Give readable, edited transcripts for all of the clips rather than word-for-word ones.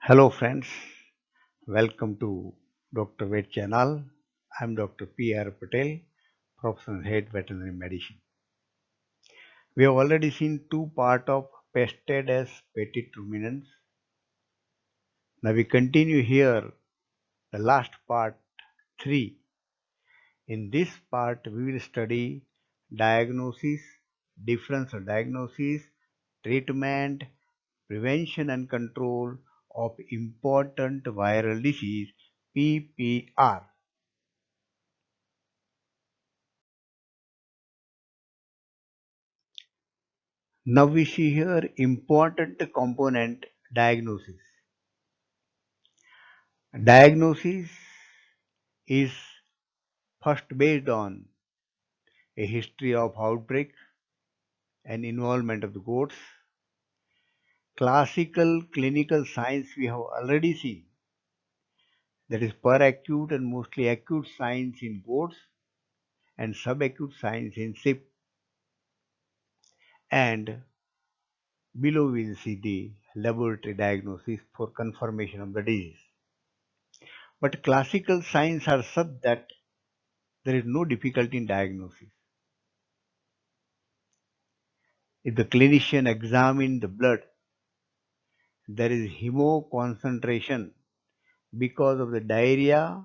Hello friends, welcome to Dr. Ved channel. I'm Dr. P.R. Patel, Professor Head Veterinary Medicine. We have already seen two parts of pested as petit ruminants. Now we continue here the last part 3. In this part we will study diagnosis, difference of diagnosis, treatment, prevention and control of important viral disease PPR. Now we see here important component diagnosis. Diagnosis is first based on a history of outbreak and involvement of the goats. Classical clinical signs we have already seen, that is peracute and mostly acute signs in goats and subacute signs in sheep, and below we will see the laboratory diagnosis for confirmation of the disease. But classical signs are such that there is no difficulty in diagnosis. If the clinician examines the blood, there is hemoconcentration because of the diarrhea,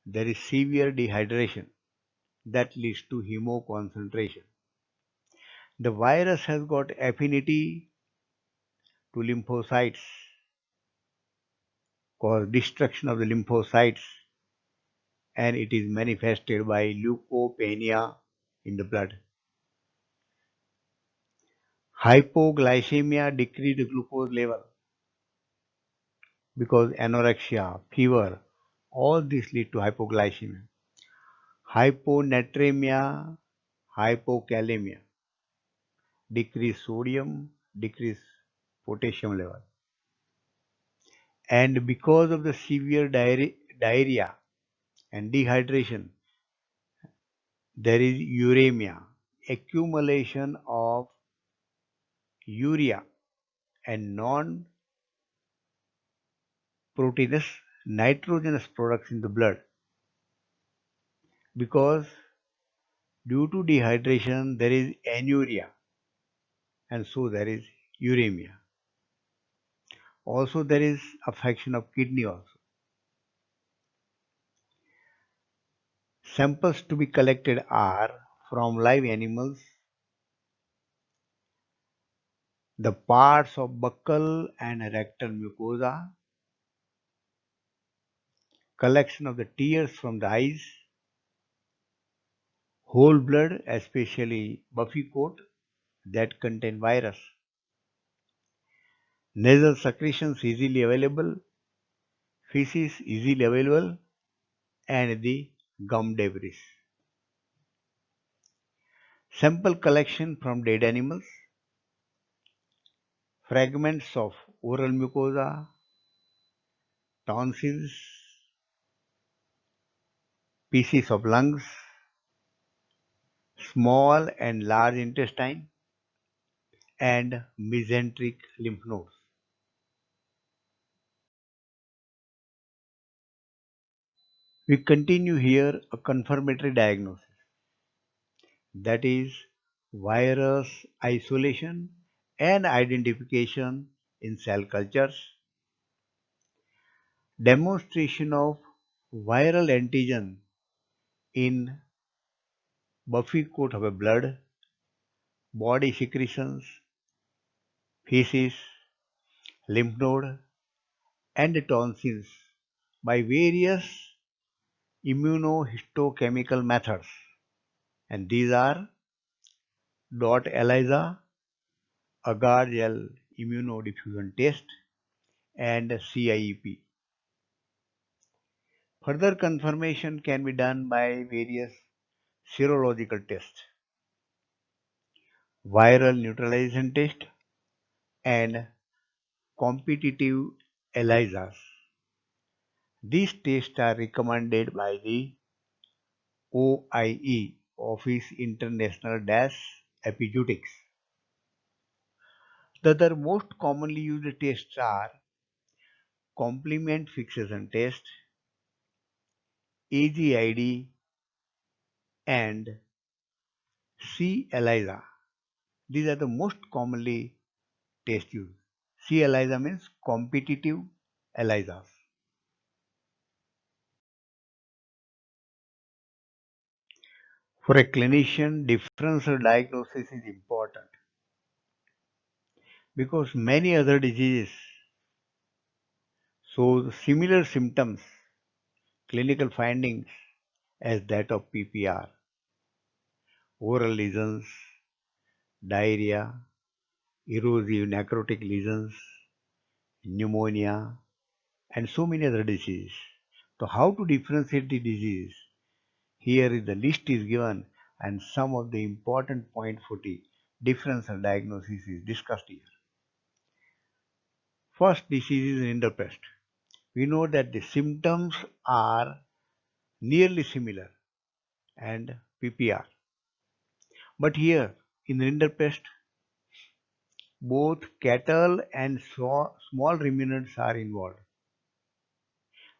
there is severe dehydration that leads to hemoconcentration. The virus has got affinity to lymphocytes, cause destruction of the lymphocytes, and it is manifested by leukopenia in the blood. Hypoglycemia decreased glucose level because anorexia, fever, all this lead to hypoglycemia. Hyponatremia, hypokalemia, decrease sodium, decrease potassium level. And because of the severe diarrhea and dehydration, there is uremia, accumulation of urea and non-proteinous nitrogenous products in the blood. Because due to dehydration, there is anuria, and so there is uremia. Also, there is affection of kidney also. Samples to be collected are from live animals, the parts of buccal and rectal mucosa, collection of the tears from the eyes, whole blood, especially buffy coat that contain virus, nasal secretions easily available, feces easily available, and the gum debris. Sample collection from dead animals, fragments of oral mucosa, tonsils, pieces of lungs, small and large intestine, and mesenteric lymph nodes. We continue here a confirmatory diagnosis, that is virus isolation and identification in cell cultures, demonstration of viral antigen in buffy coat of a blood, body secretions, feces, lymph node, and tonsils by various immunohistochemical methods, and these are DOT ELISA, agar gel immunodiffusion test, and CIEP. Further confirmation can be done by various serological tests, viral neutralization test, and competitive ELISAs. These tests are recommended by the OIE, Office International Epizootics. The other most commonly used tests are complement fixation test, AGID, and C. ELISA. These are the most commonly test used. C. ELISA means competitive ELISAs. For a clinician, differential diagnosis is important because many other diseases show similar symptoms, clinical findings as that of PPR, oral lesions, diarrhea, erosive necrotic lesions, pneumonia, and so many other diseases. So how to differentiate the disease? Here is the list is given and some of the important point for the differential diagnosis is discussed here. First disease is rinderpest. We know that the symptoms are nearly similar and PPR. But here in rinderpest, both cattle and small ruminants are involved.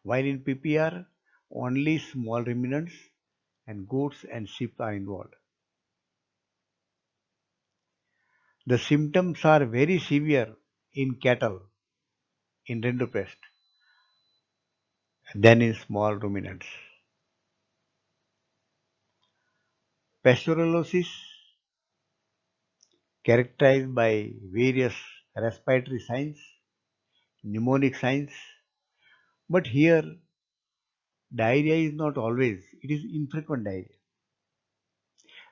While in PPR, only small ruminants and goats and sheep are involved. The symptoms are very severe in cattle in rinderpest than in small ruminants. Pastoralosis, characterized by various respiratory signs, mnemonic signs, but here diarrhea is not always, it is infrequent diarrhea.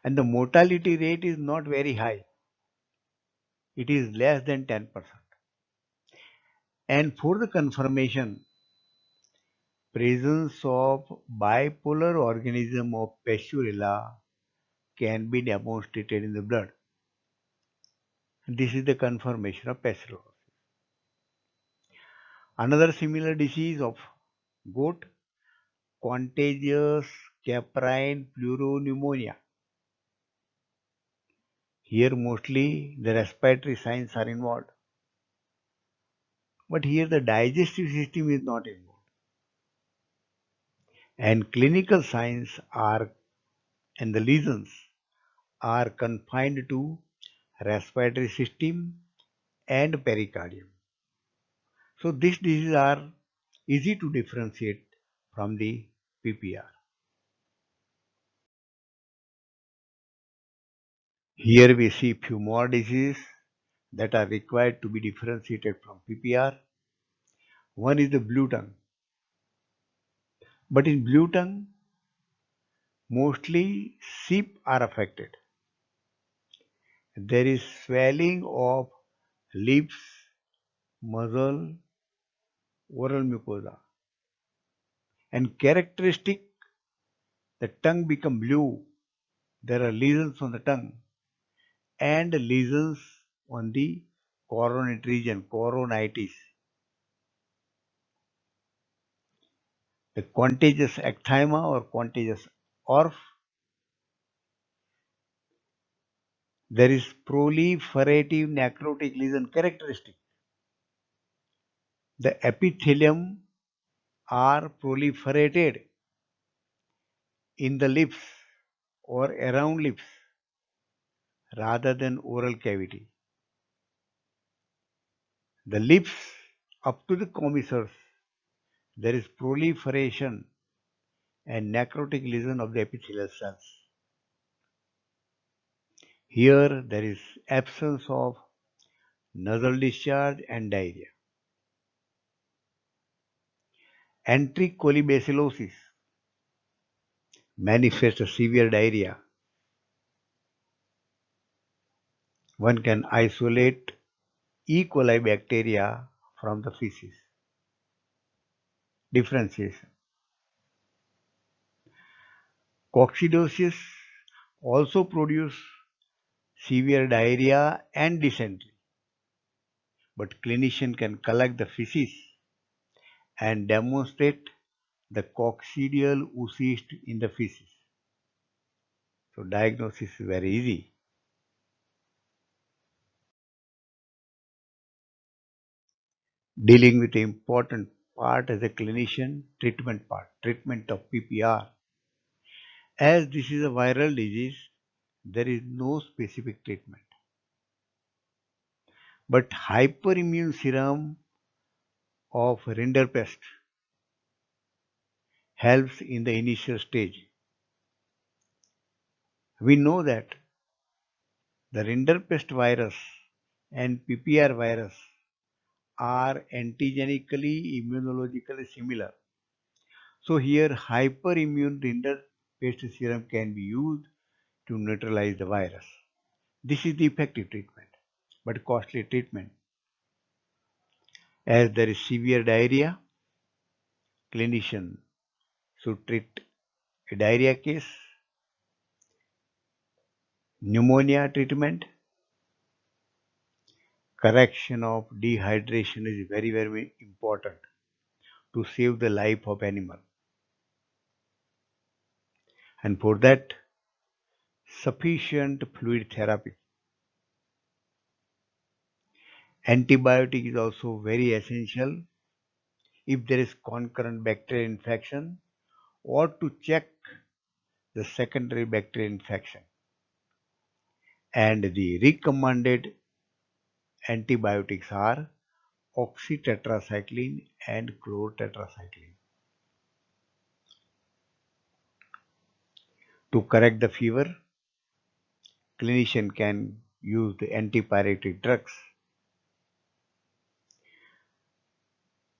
And the mortality rate is not very high, it is less than 10%. And for the confirmation, presence of bipolar organism of Pasteurella can be demonstrated in the blood. This is the confirmation of Pasteurella. Another similar disease of goat, contagious caprine pleuropneumonia. Here mostly the respiratory signs are involved. But here the digestive system is not involved. And clinical signs are and the lesions are confined to respiratory system and pericardium. So these diseases are easy to differentiate from the PPR. Here we see few more diseases that are required to be differentiated from PPR. One is the blue tongue. But in blue tongue, mostly sheep are affected. There is swelling of lips, muzzle, oral mucosa. And characteristic, the tongue become blue. There are lesions on the tongue and lesions on the coronate region, coronitis. The contagious ecthyma or contagious ORF. There is proliferative necrotic lesion characteristic. The epithelium are proliferated in the lips or around lips rather than oral cavity. The lips up to the commissures, there is proliferation and necrotic lesion of the epithelial cells. Here there is absence of nasal discharge and diarrhea. Enterocolibacillosis manifests a severe diarrhea. One can isolate E. coli bacteria from the feces. Differentiation. Coccidiosis also produce severe diarrhea and dysentery, but clinician can collect the feces and demonstrate the coccidial oocyst in the feces. So diagnosis is very easy. dealing with the important part as a clinician, treatment of PPR. As this is a viral disease, there is no specific treatment. But hyperimmune serum of rinderpest helps in the initial stage. We know that the rinderpest virus and PPR virus are antigenically immunologically similar. So here hyperimmune rinderpest serum can be used to neutralize the virus. This is the effective treatment, but costly treatment. As there is severe diarrhea, clinician should treat a diarrhea case, pneumonia treatment, correction of dehydration is very, very important to save the life of animal. And for that, sufficient fluid therapy. Antibiotic is also very essential if there is concurrent bacterial infection or to check the secondary bacterial infection. And the recommended antibiotics are oxytetracycline and chlorotetracycline. To correct the fever, clinician can use the antipyretic drugs.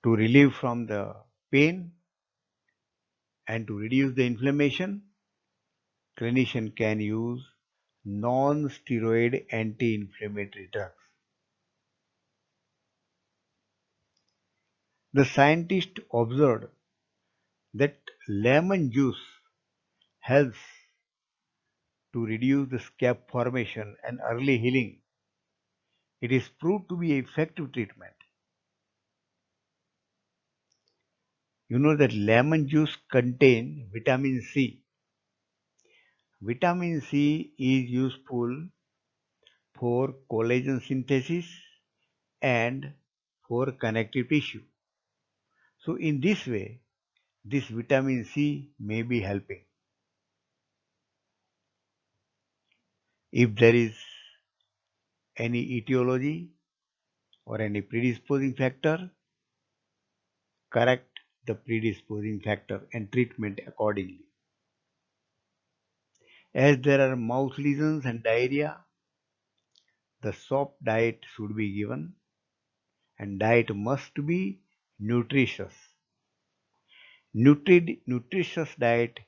To relieve from the pain and to reduce the inflammation, clinician can use non-steroid anti-inflammatory drugs. The scientist observed that lemon juice helps to reduce the scab formation and early healing. It is proved to be an effective treatment. You know that lemon juice contains vitamin C. Vitamin C is useful for collagen synthesis and for connective tissue. So in this way, this vitamin C may be helping. If there is any etiology or any predisposing factor, correct the predisposing factor and treatment accordingly. As there are mouth lesions and diarrhea, the soft diet should be given and diet must be nutritious. Nutritious diet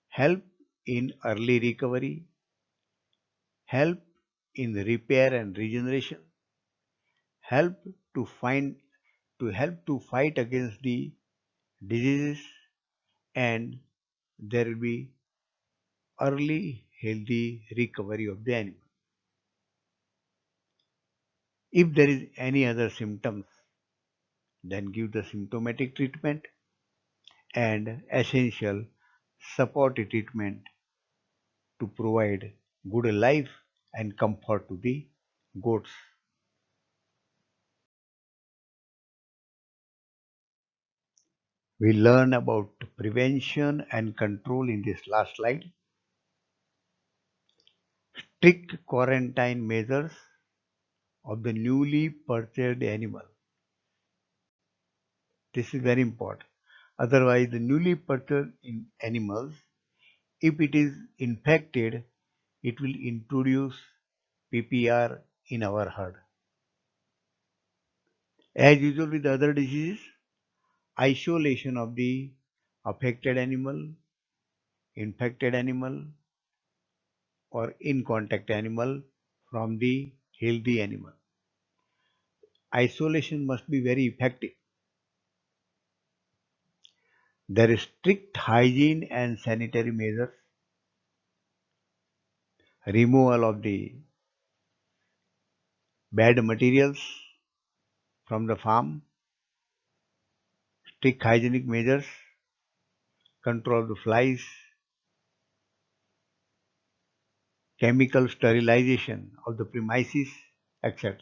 help in early recovery, help in the repair and regeneration, help to find to help to fight against the diseases, and there will be early healthy recovery of the animal. If there is any other symptoms, then give the symptomatic treatment and essential supportive treatment to provide good life and comfort to the goats. We learn about prevention and control in this last slide. Strict quarantine measures of the newly purchased animal. This is very important. Otherwise, the newly purchased animals, if it is infected, it will introduce PPR in our herd. As usual with other diseases, isolation of the affected animal, infected animal, or in contact animal from the healthy animal. Isolation must be very effective. There is strict hygiene and sanitary measures, removal of the bad materials from the farm, strict hygienic measures, control of the flies, chemical sterilization of the premises, etc.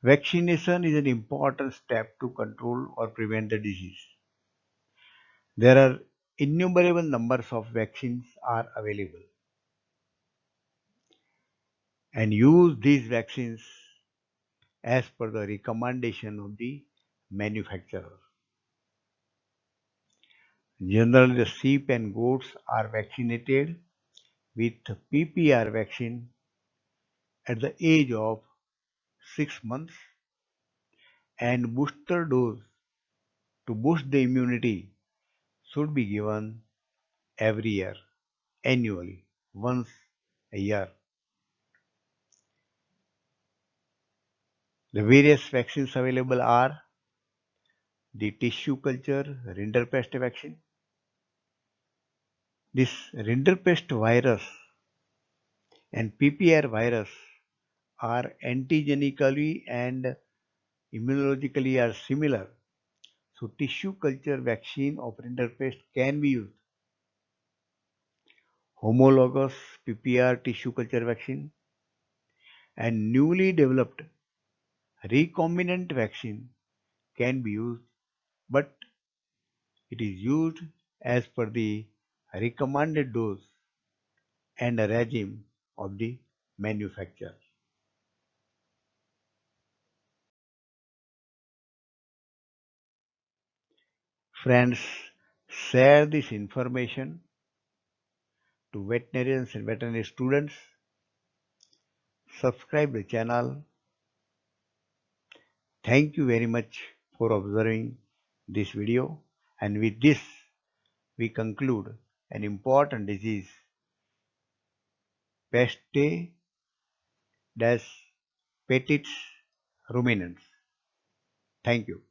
Vaccination is an important step to control or prevent the disease. There are innumerable numbers of vaccines are available, and use these vaccines as per the recommendation of the manufacturer. Generally, the sheep and goats are vaccinated with PPR vaccine at the age of 6 months, and booster dose to boost the immunity should be given every year, annually, once a year. The various vaccines available are the tissue culture rinderpest vaccine. This rinderpest virus and PPR virus are antigenically and immunologically are similar. So tissue culture vaccine of rinderpest can be used. Homologous PPR tissue culture vaccine and newly developed recombinant vaccine can be used, but it is used as per the recommended dose and regime of the manufacturer. Friends, share this information to veterinarians and veterinary students. Subscribe the channel. Thank you very much for observing this video. And with this, we conclude an important disease, Peste des petits ruminants. Thank you.